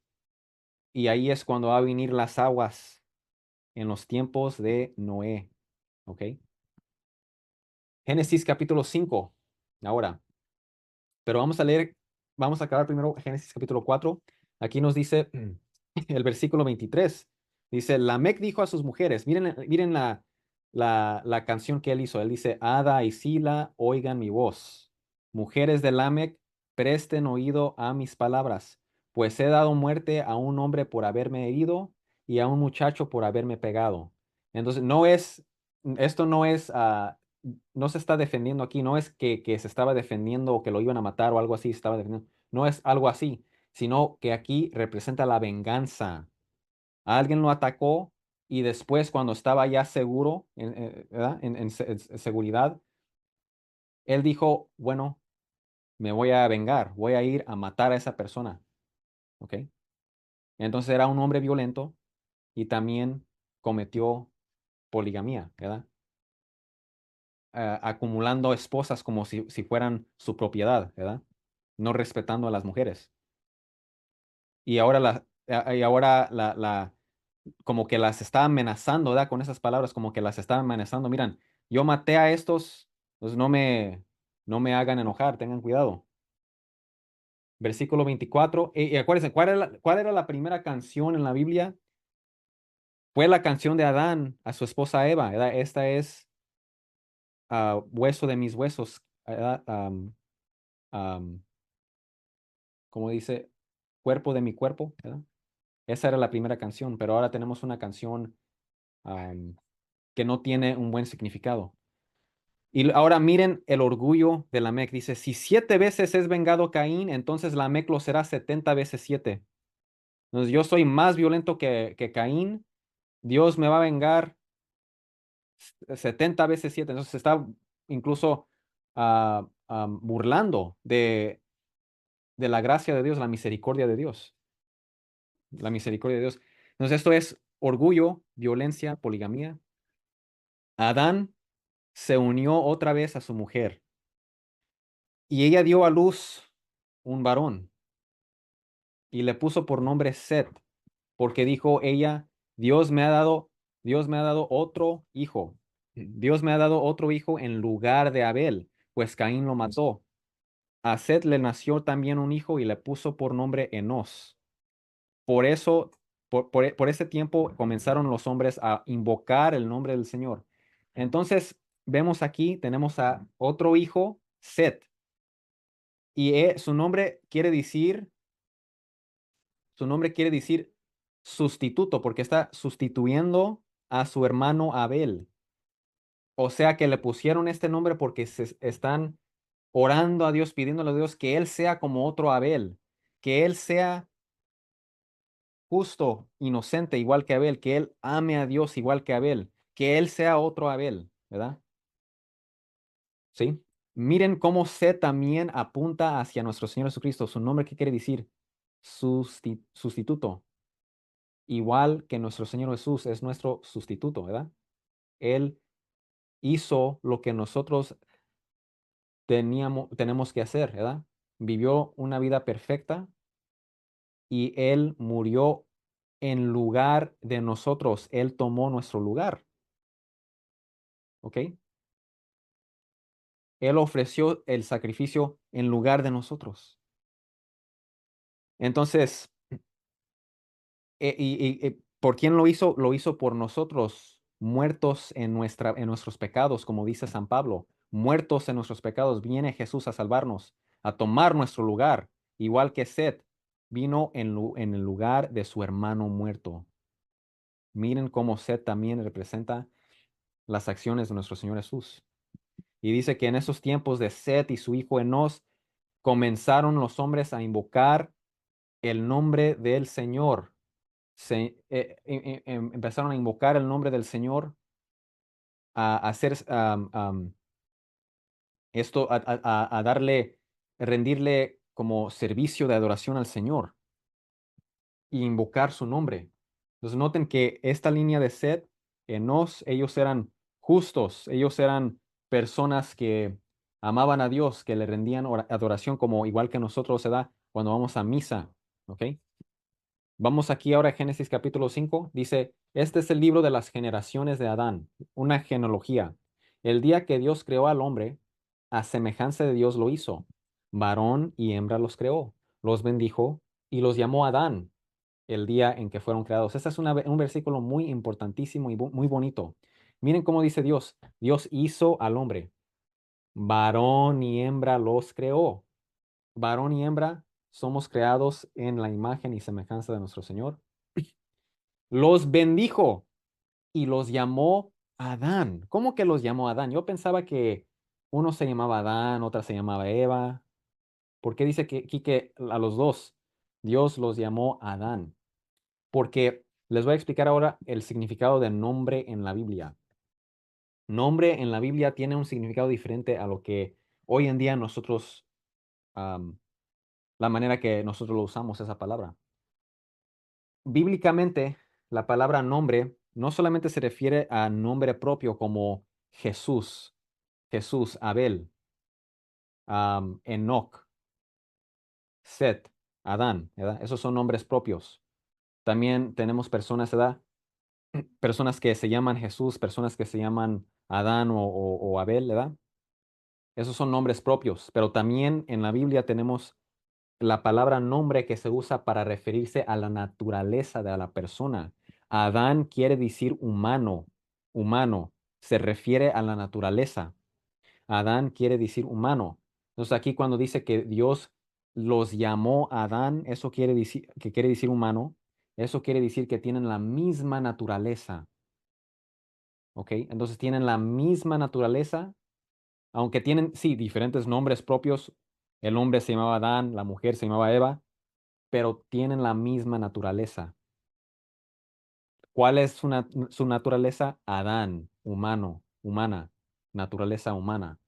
Y ahí es cuando va a venir las aguas en los tiempos de Noé. ¿Ok? Génesis capítulo 5. Ahora, pero vamos a leer, vamos a acabar primero Génesis capítulo 4. Aquí nos dice el versículo 23. Dice, Lamec dijo a sus mujeres, miren la canción que él hizo. Él dice, Ada y Sila, oigan mi voz. Mujeres de Lamec, presten oído a mis palabras, pues he dado muerte a un hombre por haberme herido y a un muchacho por haberme pegado. Entonces, esto no es, no se está defendiendo aquí, no es que se estaba defendiendo o que lo iban a matar o algo así, se estaba defendiendo. No es algo así, sino que aquí representa la venganza. Alguien lo atacó y después cuando estaba ya seguro, ¿verdad? En seguridad, él dijo, bueno, me voy a vengar, voy a ir a matar a esa persona, ¿ok? Entonces era un hombre violento y también cometió poligamía, ¿verdad? Acumulando esposas como si fueran su propiedad, ¿verdad? No respetando a las mujeres. Y ahora como que las está amenazando, ¿verdad? Con esas palabras, como que las está amenazando. Miran, yo maté a estos, pues no me hagan enojar, tengan cuidado. Versículo 24. Y acuérdense, ¿cuál era la primera canción en la Biblia? Fue la canción de Adán a su esposa Eva, ¿verdad? Esta es hueso de mis huesos, ¿verdad? Am, como dice, cuerpo de mi cuerpo, ¿verdad? Esa era la primera canción, pero ahora tenemos una canción am, que no tiene un buen significado. Y ahora miren el orgullo de Lamec. Dice, si 7 veces es vengado Caín, entonces Lamec lo será 70 veces 7. Entonces yo soy más violento que Caín. Dios me va a vengar 70 veces 7. Entonces se está incluso burlando de la gracia de Dios, la misericordia de Dios. La misericordia de Dios. Entonces esto es orgullo, violencia, poligamía. Adán se unió otra vez a su mujer y ella dio a luz un varón y le puso por nombre Set, porque dijo ella, Dios me ha dado, Dios me ha dado otro hijo. Dios me ha dado otro hijo en lugar de Abel, pues Caín lo mató. A Set le nació también un hijo y le puso por nombre Enos. Por eso, por ese tiempo comenzaron los hombres a invocar el nombre del Señor. Entonces, vemos aquí, tenemos a otro hijo, Set, y su nombre quiere decir Su nombre quiere decir sustituto, porque está sustituyendo a su hermano Abel. O sea que le pusieron este nombre porque se están orando a Dios, pidiéndole a Dios que Él sea como otro Abel, que Él sea justo, inocente, igual que Abel, que Él ame a Dios igual que Abel, que Él sea otro Abel, ¿verdad? ¿Sí? Miren cómo C también apunta hacia nuestro Señor Jesucristo. Su nombre, ¿qué quiere decir? Sustituto. Igual que nuestro Señor Jesús es nuestro sustituto, ¿verdad? Él hizo lo que nosotros tenemos que hacer, ¿verdad? Vivió una vida perfecta y Él murió en lugar de nosotros. Él tomó nuestro lugar, ¿ok? Él ofreció el sacrificio en lugar de nosotros. Entonces, ¿por quién lo hizo? Lo hizo por nosotros, muertos en nuestros pecados, como dice San Pablo. Muertos en nuestros pecados, viene Jesús a salvarnos, a tomar nuestro lugar, igual que Seth vino en el lugar de su hermano muerto. Miren cómo Seth también representa las acciones de nuestro Señor Jesús. Y dice que en esos tiempos de Seth y su hijo Enos, comenzaron los hombres a invocar el nombre del Señor. Empezaron a invocar el nombre del Señor, a hacer esto, a darle, rendirle como servicio de adoración al Señor y invocar su nombre. Entonces noten que esta línea de Seth, Enos, ellos eran justos, ellos eran personas que amaban a Dios, que le rendían adoración como igual que nosotros se da cuando vamos a misa, ¿ok? Vamos aquí ahora a Génesis capítulo 5. Dice, este es el libro de las generaciones de Adán, una genealogía. El día que Dios creó al hombre, a semejanza de Dios lo hizo. Varón y hembra los creó, los bendijo y los llamó Adán el día en que fueron creados. Este es un versículo muy importantísimo y muy bonito. Miren cómo dice Dios. Dios hizo al hombre. Varón y hembra los creó. Varón y hembra somos creados en la imagen y semejanza de nuestro Señor. Los bendijo y los llamó Adán. ¿Cómo que los llamó Adán? Yo pensaba que uno se llamaba Adán, otra se llamaba Eva. ¿Por qué dice que aquí que a los dos Dios los llamó Adán? Porque les voy a explicar ahora el significado de nombre en la Biblia. Nombre en la Biblia tiene un significado diferente a lo que hoy en día nosotros, am, la manera que nosotros lo usamos esa palabra. Bíblicamente, la palabra nombre no solamente se refiere a nombre propio como Jesús, Jesús, Abel, Enoc, Set, Adán, ¿verdad? Esos son nombres propios. También tenemos personas, ¿verdad? Personas que se llaman Jesús, personas que se llaman Adán o Abel, ¿verdad? Esos son nombres propios, pero también en la Biblia tenemos la palabra nombre que se usa para referirse a la naturaleza de la persona. Adán quiere decir humano, humano, se refiere a la naturaleza. Adán quiere decir humano. Entonces aquí cuando dice que Dios los llamó Adán, eso quiere decir que quiere decir humano, eso quiere decir que tienen la misma naturaleza, ¿ok? Entonces tienen la misma naturaleza, aunque tienen, sí, diferentes nombres propios. El hombre se llamaba Adán, la mujer se llamaba Eva, pero tienen la misma naturaleza. ¿Cuál es su naturaleza? Adán, humano, humana, naturaleza humana.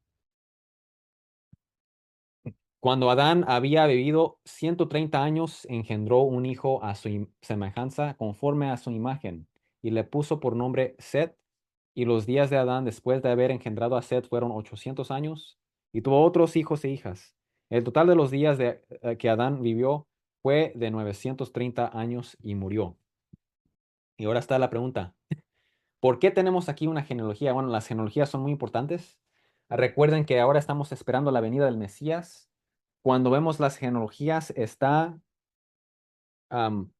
Cuando Adán había vivido 130 años, engendró un hijo a su semejanza, conforme a su imagen, y le puso por nombre Set. Y los días de Adán, después de haber engendrado a Set, fueron 800 años, y tuvo otros hijos e hijas. El total de los días que Adán vivió fue de 930 años y murió. Y ahora está la pregunta. ¿Por qué tenemos aquí una genealogía? Bueno, las genealogías son muy importantes. Recuerden que ahora estamos esperando la venida del Mesías. Cuando vemos las genealogías, am,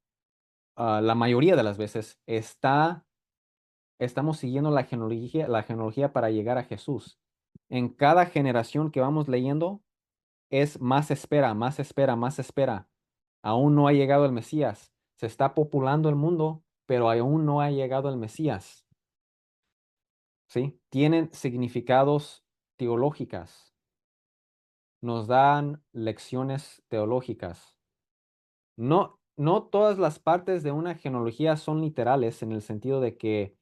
la mayoría de las veces, estamos siguiendo la genealogía para llegar a Jesús. En cada generación que vamos leyendo, es más espera, más espera, más espera aún no ha llegado el Mesías. Se está populando el mundo, pero aún no ha llegado el Mesías. ¿Sí? Tienen significados teológicas. Nos dan lecciones teológicas. No todas las partes de una genealogía son literales en el sentido de que,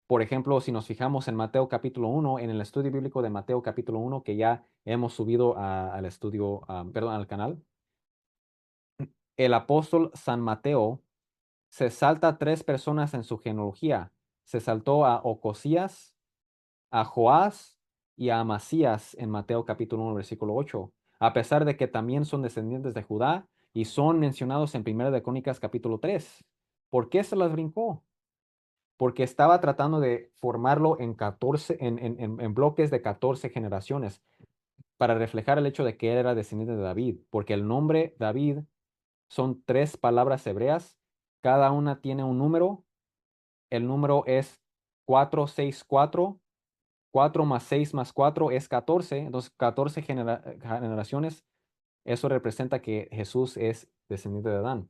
por ejemplo, si nos fijamos en Mateo capítulo 1, en el estudio bíblico de Mateo capítulo 1, que ya hemos subido al estudio, perdón, al canal, el apóstol San Mateo se salta tres personas en su genealogía. Se saltó a Ocosías, a Joás y a Amasías en Mateo capítulo 1, versículo 8, a pesar de que también son descendientes de Judá y son mencionados en Primera de Crónicas capítulo 3. ¿Por qué se las brincó? Porque estaba tratando de formarlo en 14, en bloques de 14 generaciones para reflejar el hecho de que él era descendiente de David, porque el nombre David son tres palabras hebreas, cada una tiene un número, el número es 464. 4 más 6 más 4 es 14. Entonces 14 generaciones, eso representa que Jesús es descendiente de Adán,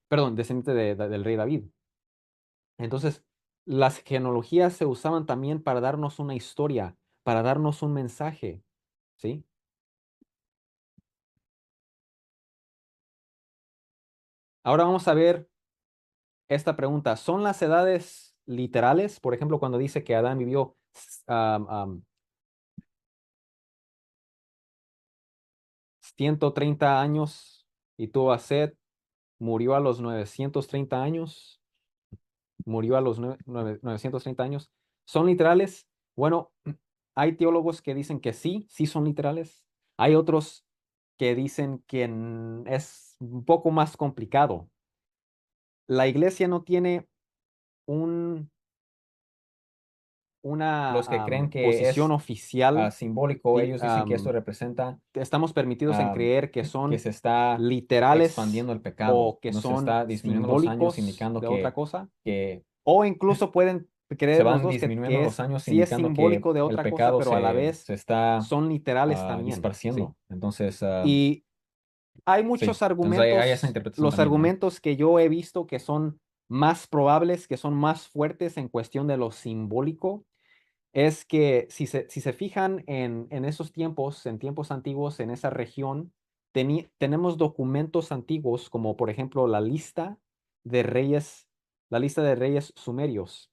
perdón, descendiente del rey David. Entonces, las genealogías se usaban también para darnos una historia, para darnos un mensaje, ¿sí? Ahora vamos a ver esta pregunta. ¿Son las edades literales? Por ejemplo, cuando dice que Adán vivió 130 años y tuvo a Set, murió a los 930 años, murió a los 930 años. ¿Son literales? Bueno, hay teólogos que dicen que sí, sí son literales. Hay otros que dicen que es un poco más complicado. La iglesia no tiene un, una Los que creen que posición es oficial. simbólico, ellos dicen que esto am, representa estamos permitidos en ah, creer que que son se está literales expandiendo el pecado, o que no se son está disminuyendo los años, simbólicos indicando de otra cosa. que O incluso pueden se creer los van dos disminuyendo que los es, años, sí es indicando que simbólico de el otra cosa, pecado pero a la vez se está son literales también, ¿sí? disparciendo. Entonces, Y hay muchos sí, entonces hay esa argumentos, interpretación los también, ¿verdad? argumentos que yo he visto que son más probables, que son más fuertes en cuestión de lo simbólico, es que si se fijan en esos tiempos, en tiempos antiguos, en esa región, tenemos documentos antiguos, como por ejemplo la lista de reyes sumerios,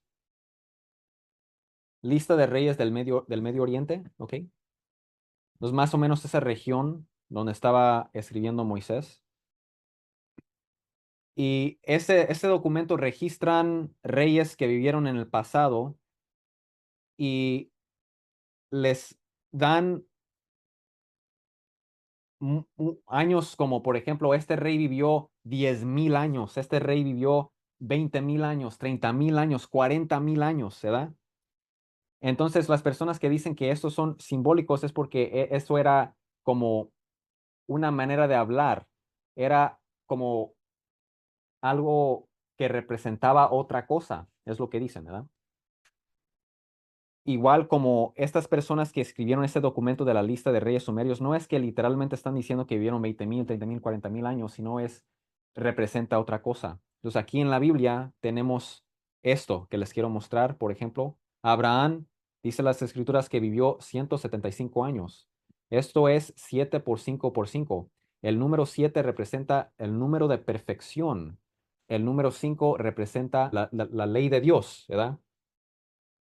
lista de reyes del Medio Oriente, ¿ok? Entonces, más o menos esa región donde estaba escribiendo Moisés. Y ese documento registran reyes que vivieron en el pasado y les dan años como, por ejemplo, este rey vivió 10,000 años, este rey vivió 20,000 años, 30,000 años, 40,000 años, ¿verdad? Entonces, las personas que dicen que estos son simbólicos es porque eso era como una manera de hablar, era como algo que representaba otra cosa, es lo que dicen, ¿verdad? Igual como estas personas que escribieron este documento de la lista de reyes sumerios, no es que literalmente están diciendo que vivieron 20,000, 30,000, 40,000 años, sino representa otra cosa. Entonces aquí en la Biblia tenemos esto que les quiero mostrar. Por ejemplo, Abraham, dice las escrituras que vivió 175 años. Esto es 7 por 5 por 5. El número 7 representa el número de perfección. El número 5 representa la ley de Dios, ¿verdad?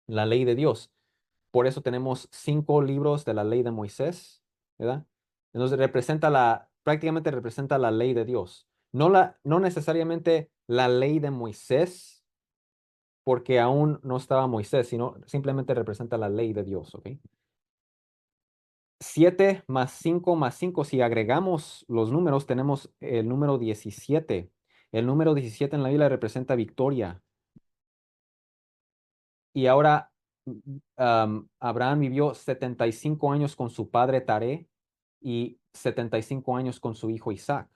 La ley de Dios. Por eso tenemos 5 libros de la ley de Moisés, ¿verdad? Entonces prácticamente representa la ley de Dios. No necesariamente la ley de Moisés, porque aún no estaba Moisés, sino simplemente representa la ley de Dios, ¿ok? 7 más 5 más 5, si agregamos los números, tenemos el número 17. El número 17 en la Biblia representa victoria. Y ahora Abraham vivió 75 años con su padre Taré y 75 años con su hijo Isaac.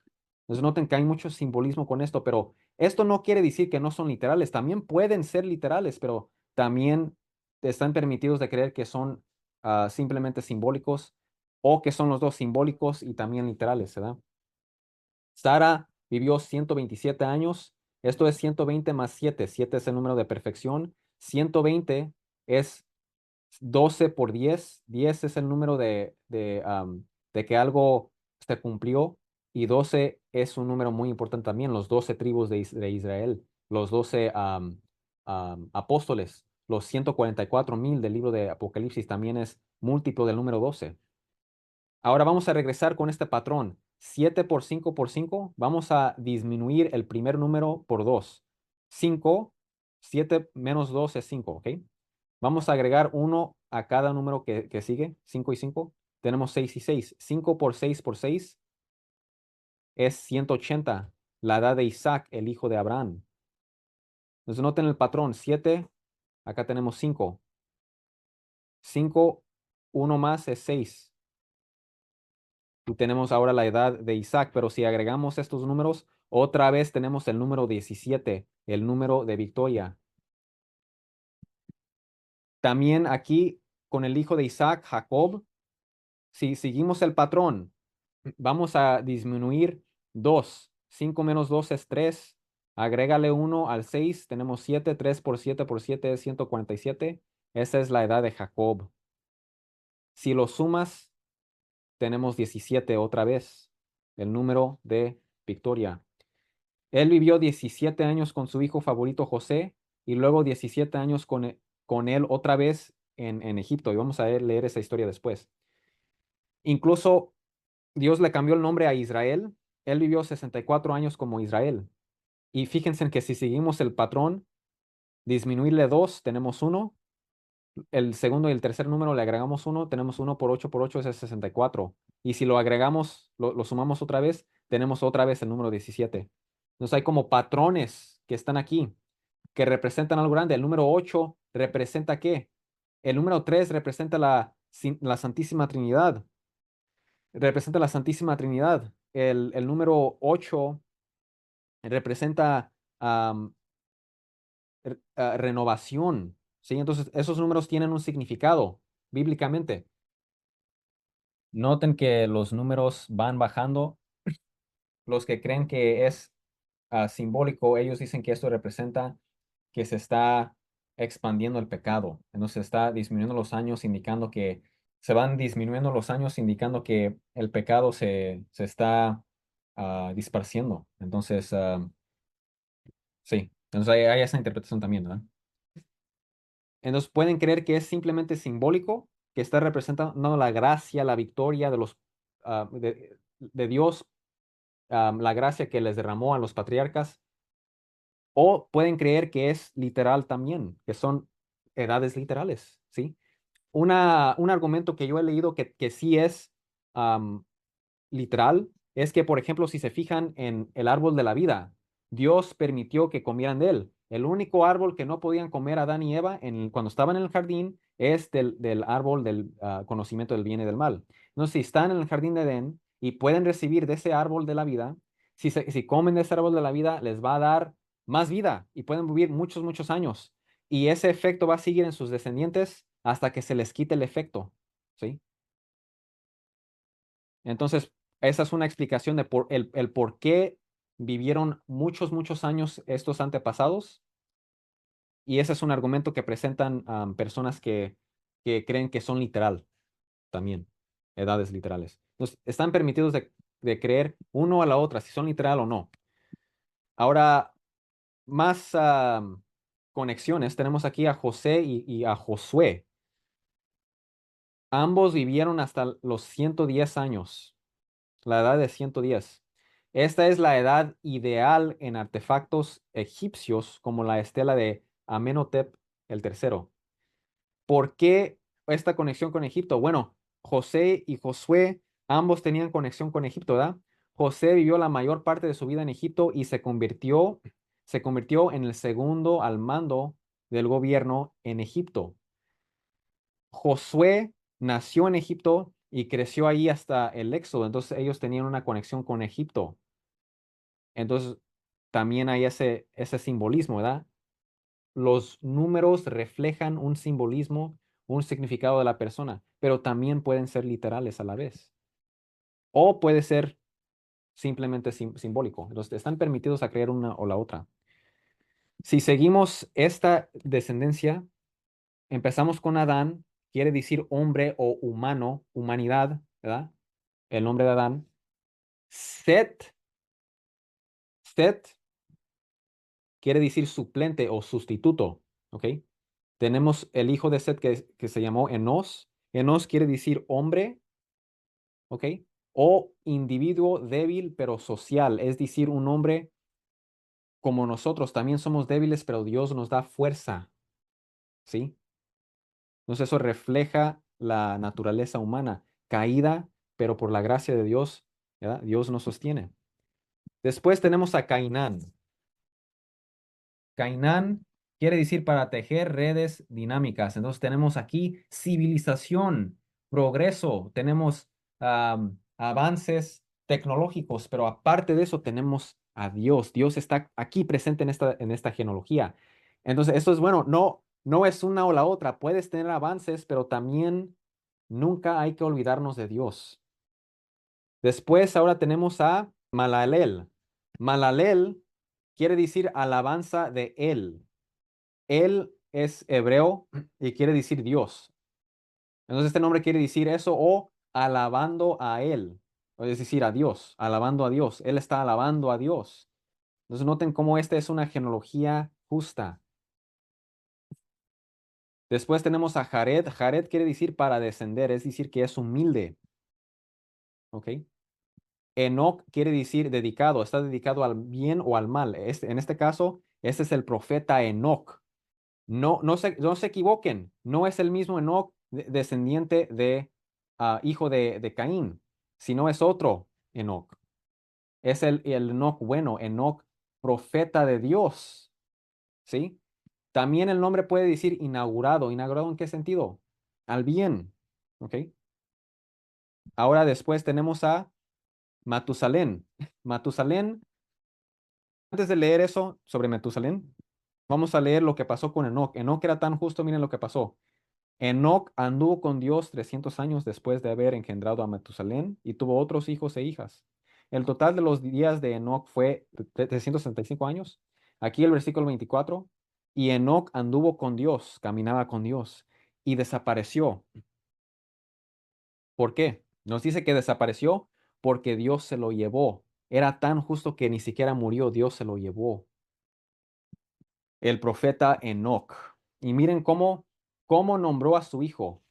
Entonces noten que hay mucho simbolismo con esto, pero esto no quiere decir que no son literales. También pueden ser literales, pero también están permitidos de creer que son simplemente simbólicos o que son los dos simbólicos y también literales, ¿verdad? Sara vivió 127 años. Esto es 120 más 7. 7 es el número de perfección. 120 es 12 por 10. 10 es el número de que algo se cumplió. Y 12 es un número muy importante también. Los 12 tribus de Israel. Los 12 apóstoles. Los 144,000 del libro de Apocalipsis también es múltiplo del número 12. Ahora vamos a regresar con este patrón. 7 por 5 por 5. Vamos a disminuir el primer número por 2. 5, 7 menos 2 es 5, ¿ok? Vamos a agregar 1 a cada número que sigue. 5 y 5. Tenemos 6 y 6. 5 por 6 por 6 es 180. La edad de Isaac, el hijo de Abraham. Entonces noten el patrón. 7, acá tenemos 5. 5, 1 más es 6. Y tenemos ahora la edad de Isaac, pero si agregamos estos números, otra vez tenemos el número 17, el número de victoria. También aquí con el hijo de Isaac, Jacob, si seguimos el patrón, vamos a disminuir 2. 5 menos 2 es 3. Agrégale 1 al 6, tenemos 7. 3 por 7 por 7 es 147. Esa es la edad de Jacob. Si lo sumas, tenemos 17 otra vez, el número de victoria. Él vivió 17 años con su hijo favorito José y luego 17 años con él otra vez en Egipto. Y vamos a leer esa historia después. Incluso Dios le cambió el nombre a Israel. Él vivió 64 años como Israel. Y fíjense en que si seguimos el patrón, disminuirle 2, tenemos 1. El segundo y el tercer número le agregamos 1, tenemos 1 por 8 es 64. Y si lo agregamos, lo sumamos otra vez, tenemos otra vez el número 17. Entonces hay como patrones que están aquí, que representan algo grande. El número 8 representa ¿qué? El número 3 representa la Santísima Trinidad. Representa la Santísima Trinidad. El número 8 representa renovación. ¿Sí? Entonces, esos números tienen un significado bíblicamente. Noten que los números van bajando. Los que creen que es simbólico, ellos dicen que esto representa que se está expandiendo el pecado. Entonces está disminuyendo los años, indicando que se van disminuyendo los años, indicando que el pecado se está disparciendo. Entonces, sí. Entonces hay esa interpretación también, ¿verdad? Entonces, pueden creer que es simplemente simbólico, que está representando la gracia, la victoria de Dios, la gracia que les derramó a los patriarcas, o pueden creer que es literal también, que son edades literales, ¿sí? Un argumento que yo he leído que sí es literal es que, por ejemplo, si se fijan en el árbol de la vida, Dios permitió que comieran de él. El único árbol que no podían comer Adán y Eva cuando estaban en el jardín es del árbol del conocimiento del bien y del mal. Entonces, si están en el jardín de Edén y pueden recibir de ese árbol de la vida, si comen de ese árbol de la vida, les va a dar más vida y pueden vivir muchos, muchos años. Y ese efecto va a seguir en sus descendientes hasta que se les quite el efecto. ¿Sí? Entonces, esa es una explicación de el por qué vivieron muchos, muchos años estos antepasados. Y ese es un argumento que presentan personas que creen que son literal también, edades literales. Entonces, están permitidos de creer uno a la otra, si son literal o no. Ahora, más conexiones. Tenemos aquí a José y a Josué. Ambos vivieron hasta los 110 años. La edad de 110. Esta es la edad ideal en artefactos egipcios como la estela de Amenhotep el tercero. ¿Por qué esta conexión con Egipto? Bueno, José y Josué ambos tenían conexión con Egipto, ¿verdad? José vivió la mayor parte de su vida en Egipto y se convirtió en el segundo al mando del gobierno en Egipto. Josué nació en Egipto y creció ahí hasta el Éxodo, entonces ellos tenían una conexión con Egipto. Entonces, también hay ese simbolismo, ¿verdad? Los números reflejan un simbolismo, un significado de la persona, pero también pueden ser literales a la vez. O puede ser simplemente simbólico. Entonces, están permitidos a creer una o la otra. Si seguimos esta descendencia, empezamos con Adán, quiere decir hombre o humano, humanidad, ¿verdad? El nombre de Adán. Set, Set quiere decir suplente o sustituto, ¿ok? Tenemos el hijo de Set que se llamó Enos. Enos quiere decir hombre, ¿ok? O individuo débil pero social, es decir, un hombre como nosotros también somos débiles, pero Dios nos da fuerza, ¿sí? Entonces eso refleja la naturaleza humana, caída, pero por la gracia de Dios, ¿verdad? Dios nos sostiene. Después tenemos a Cainán. Cainán quiere decir para tejer redes dinámicas. Entonces tenemos aquí civilización, progreso, tenemos avances tecnológicos, pero aparte de eso tenemos a Dios. Dios está aquí presente en esta genealogía. Entonces, esto es bueno, no es una o la otra. Puedes tener avances, pero también nunca hay que olvidarnos de Dios. Después, ahora tenemos a Malalel. Malalel quiere decir alabanza de él. Él es hebreo y quiere decir Dios. Entonces este nombre quiere decir eso o alabando a Él, o es decir, a Dios, alabando a Dios. Él está alabando a Dios. Entonces noten cómo esta es una genealogía justa. Después tenemos a Jared. Jared quiere decir para descender, es decir, que es humilde. ¿Ok? Enoc quiere decir dedicado, está dedicado al bien o al mal. En este caso, este es el profeta Enoc. No se equivoquen, no es el mismo Enoc descendiente de hijo de Caín, sino es otro Enoc. Es el Enoc bueno, Enoc profeta de Dios, ¿sí? También el nombre puede decir inaugurado. ¿Inaugurado en qué sentido? Al bien, ¿ok? Ahora después tenemos a Matusalén. Matusalén, antes de leer eso sobre Matusalén, vamos a leer lo que pasó con Enoc. Enoc era tan justo, miren lo que pasó. Enoc anduvo con Dios 300 años después de haber engendrado a Matusalén y tuvo otros hijos e hijas. El total de los días de Enoc fue 365 años. Aquí el versículo 24. Y Enoc anduvo con Dios, caminaba con Dios y desapareció. ¿Por qué? Nos dice que desapareció porque Dios se lo llevó. Era tan justo que ni siquiera murió, Dios se lo llevó. El profeta Enoc. Y miren cómo nombró a su hijo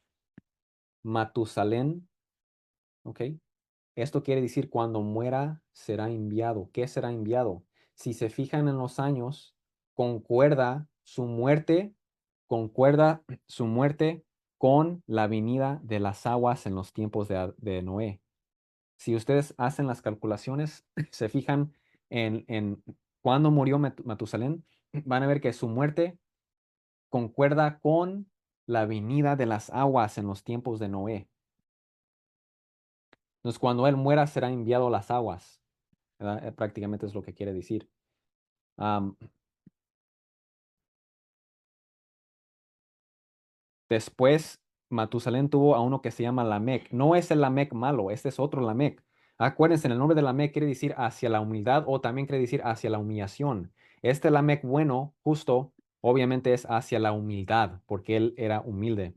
Matusalén. ¿Ok? Esto quiere decir cuando muera será enviado. ¿Qué será enviado? Si se fijan en los años, concuerda su muerte, concuerda su muerte con la venida de las aguas en los tiempos de Noé. Si ustedes hacen las calculaciones, se fijan en cuándo murió Matusalén, van a ver que su muerte concuerda con la venida de las aguas en los tiempos de Noé. Entonces, cuando él muera, será enviado a las aguas, ¿verdad? Prácticamente es lo que quiere decir. Am, Después, Matusalén tuvo a uno que se llama Lamec. No es el Lamec malo, este es otro Lamec. Acuérdense, el nombre de Lamec quiere decir hacia la humildad o también quiere decir hacia la humillación. Este Lamec bueno, justo, obviamente es hacia la humildad, porque él era humilde.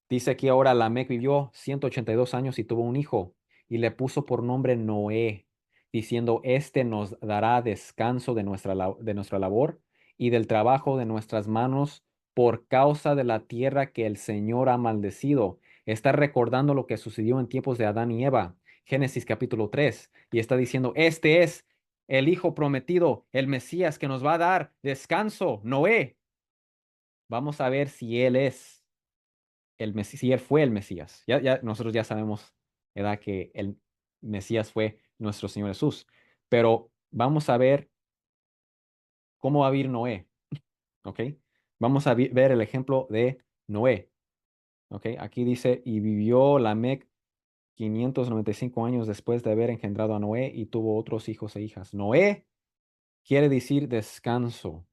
Dice aquí ahora, Lamec vivió 182 años y tuvo un hijo, y le puso por nombre Noé, diciendo, este nos dará descanso de nuestra labor y del trabajo de nuestras manos por causa de la tierra que el Señor ha maldecido. Está recordando lo que sucedió en tiempos de Adán y Eva, Génesis capítulo 3, y está diciendo, este es el hijo prometido, el Mesías que nos va a dar descanso, Noé. Vamos a ver si él es si él fue el Mesías. Nosotros ya sabemos, ¿verdad? Que el Mesías fue nuestro Señor Jesús. Pero vamos a ver cómo va a vivir Noé, ¿ok? Vamos a ver el ejemplo de Noé, ¿ok? Aquí dice, y vivió Lamec 595 años después de haber engendrado a Noé y tuvo otros hijos e hijas. Noé quiere decir descanso.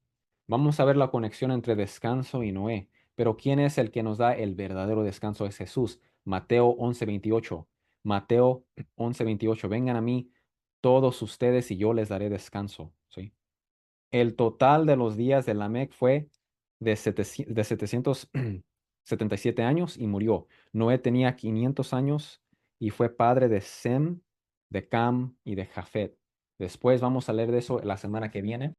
Vamos a ver la conexión entre descanso y Noé. Pero ¿quién es el que nos da el verdadero descanso? Es Jesús. Mateo 11:28. Mateo 11:28. Vengan a mí todos ustedes y yo les daré descanso. ¿Sí? El total de los días de Lamec fue de 777 años y murió. Noé tenía 500 años y fue padre de Sem, de Cam y de Jafet. Después vamos a leer de eso la semana que viene.